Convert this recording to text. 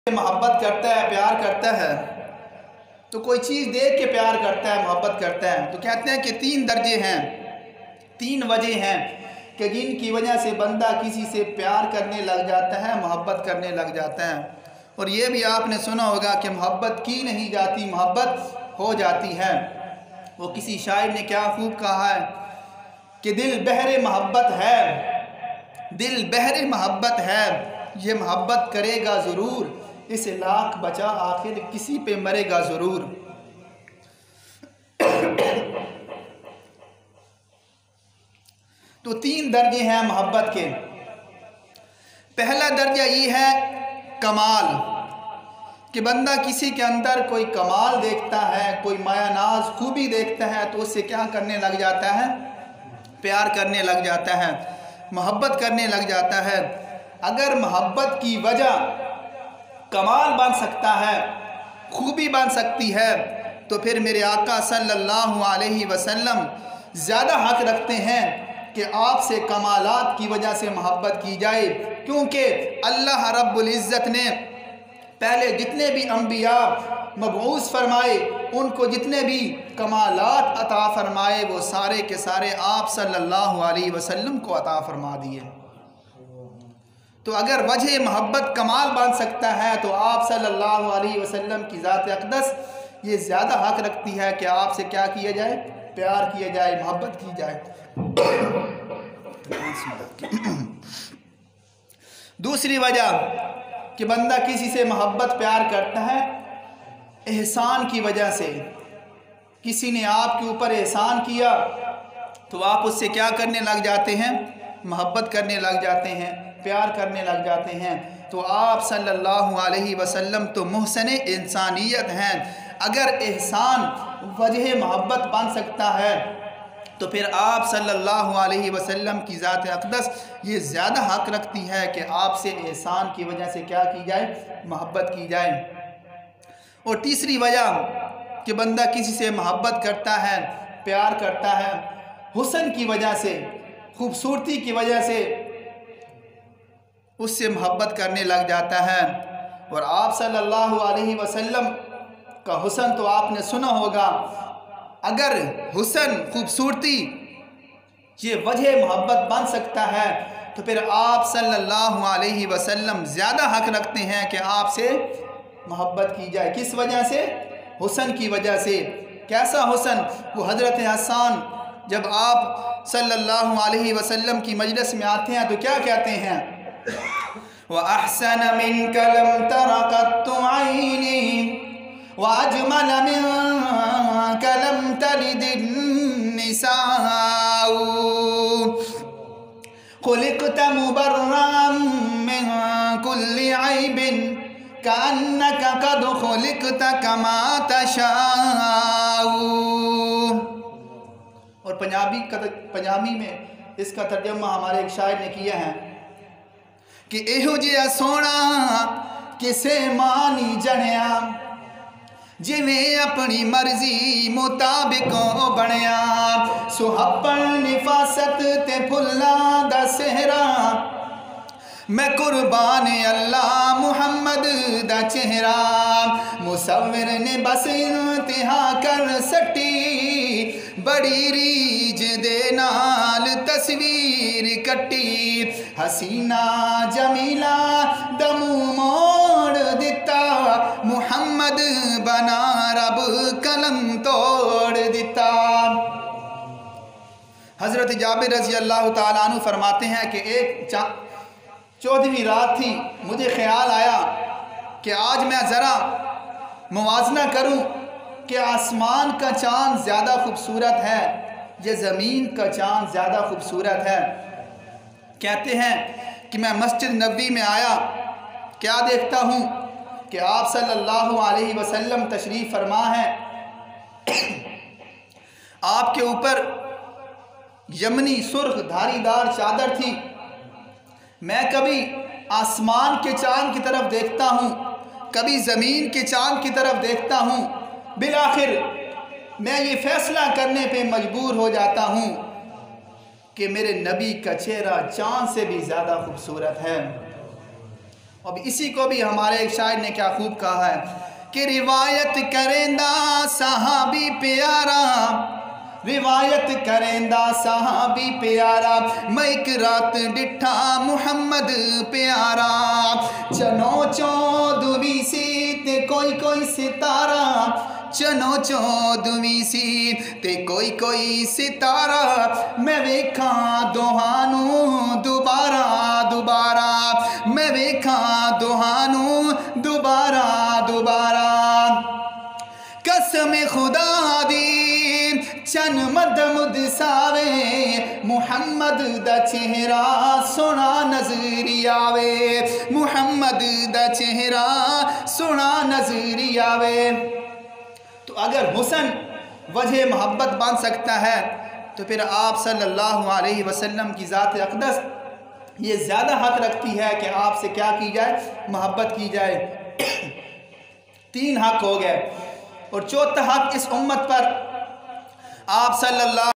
मोहब्बत करता है, प्यार करता है, तो कोई चीज़ देख के प्यार करता है, मोहब्बत करता है। तो कहते हैं कि 3 दर्जे हैं, 3 वजह हैं कि जिनकी वजह से बंदा किसी से प्यार करने लग जाता है, मोहब्बत करने लग जाता है। और ये भी आपने सुना होगा कि मोहब्बत की नहीं जाती, मोहब्बत हो जाती है। वो किसी शायर ने क्या खूब कहा है कि दिल बहरे मोहब्बत है, दिल बहरे मोहब्बत है, ये मोहब्बत करेगा ज़रूर, इसे लाख बचा आखिर किसी पे मरेगा ज़रूर। तो 3 दर्जे हैं मोहब्बत के। पहला दर्जा ये है कमाल, कि बंदा किसी के अंदर कोई कमाल देखता है, कोई माया नाज खूबी देखता है, तो उससे क्या करने लग जाता है? प्यार करने लग जाता है, मोहब्बत करने लग जाता है। अगर मोहब्बत की वजह कमाल बन सकता है, खूबी बन सकती है, तो फिर मेरे आका सल्लल्लाहु अलैहि वसल्लम ज़्यादा हक़ रखते हैं कि आपसे कमालात की वजह से मोहब्बत की जाए। क्योंकि अल्लाह रब्बुल इज़्ज़त ने पहले जितने भी अंबिया मबऊस फरमाए, उनको जितने भी कमालात अता फरमाए, वो सारे के सारे आप सल्लल्लाहु अलैहि वसल्लम को अता फरमा दिए। तो अगर वजह मोहब्बत कमाल बन सकता है, तो आप सल्लल्लाहु अलैहि वसल्लम की ज़ात अक़दस ये ज़्यादा हक़ रखती है कि आपसे क्या किया जाए? प्यार किया जाए, मोहब्बत की जाए। दूसरी वजह कि बंदा किसी से मोहब्बत प्यार करता है एहसान की वजह से। किसी ने आपके ऊपर एहसान किया तो आप उससे क्या करने लग जाते हैं? मोहब्बत करने लग जाते हैं, प्यार करने लग जाते हैं। तो आप सल्लल्लाहु अलैहि वसल्लम तो मुहसिन इंसानियत हैं। अगर एहसान वजह मोहब्बत बन सकता है, तो फिर आप सल्लल्लाहु अलैहि वसल्लम की ज़ात अक़दस ये ज़्यादा हक़ रखती है कि आपसे एहसान की वजह से क्या की जाए? मोहब्बत की जाए। और तीसरी वजह कि बंदा किसी से मोहब्बत करता है, प्यार करता है, हुस्न की वजह से, खूबसूरती की वजह से उससे मोहब्बत करने लग जाता है। और आप सल्लल्लाहु अलैहि वसल्लम का हुस्न तो आपने सुना होगा। अगर हुस्न, खूबसूरती ये वजह मोहब्बत बन सकता है, तो फिर आप सल्लल्लाहु अलैहि वसल्लम ज़्यादा हक़ रखते हैं कि आपसे मोहब्बत की जाए। किस वजह से? हुस्न की वजह से। कैसा हुस्न? वो हज़रत हसन जब आप सल्लल्लाहु अलैहि वसल्लम की मजलिस में आते हैं तो क्या कहते हैं? व अहसन मिनक लम तरा क़त्तु ऐनी व अजमल मिनक लम तलिदिन निसाउ खुलिक़त मुबर्रअन मिन कुल्लि ऐबिन कअन्नक क़द खुलिक़त कमा तशाउ। और पंजाबी में इसका तर्जुमा हमारे एक शायर ने किया है कि एहो जिहा सोहना किसे मानी जणिया, जिवें अपनी मर्जी मुताबिक बणिया, सुहप्पन निफासत ते फुल्लां दा सेहरा, मैं कुर्बान अल्लाह मुहम्मद दा चेहरा, मुसव्विर ने बस इंतहा कर सटी, बड़ी रीज दे नाल तस्वीर कट्टी, हसीना जमीला दमू मोड़ दिता, मुहम्मद बना रब कलम तोड़ दिता। हज़रत जाबिर रज़ी अल्लाह ताला अन्हु फरमाते हैं कि एक 14वीं रात थी, मुझे ख्याल आया कि आज मैं ज़रा मुवाज़ना करूं कि आसमान का चाँद ज़्यादा खूबसूरत है या ज़मीन का चाँद ज़्यादा खूबसूरत है। कहते हैं कि मैं मस्जिद नबवी में आया, क्या देखता हूँ कि आप सल्लल्लाहु अलैहि वसल्लम तशरीफ़ फरमा है। आपके ऊपर यमनी सुर्ख धारीदार चादर थी। मैं कभी आसमान के चाँद की तरफ देखता हूँ, कभी ज़मीन के चाँद की तरफ देखता हूँ। बिलाखिर मैं ये फ़ैसला करने पे मजबूर हो जाता हूँ कि मेरे नबी का चेहरा चाँद से भी ज़्यादा खूबसूरत है। اب اسی کو بھی ہمارے ایک شاعر نے کیا خوب کہا ہے کہ روایت کرندہ صحابی پیارا، روایت کرندہ صحابی پیارا، میں ایک رات ڈٹھا محمد پیارا، چنو چودویں سی تے کوئی ستارہ، چنو چودویں سی تے کوئی ستارہ، میں ویکھاں دوہانوں دوبارہ دوبارہ، میں ویکھاں دوہانوں دوبارہ دوبارہ، قسم خدا دی چن مد مد ساوے، محمد دا چہرہ سونا نظری آوے، محمد دا چہرہ سونا نظری آوے۔ تو اگر حسن وجہ محبت بن سکتا ہے تو پھر آپ صلی اللہ علیہ وسلم کی ذات اقدس یہ زیادہ حق رکھتی ہے کہ آپ سے کیا کی جائے، محبت کی جائے۔ 3 حق ہو گئے، اور چوتھا حق اس امت پر آپ صلی اللہ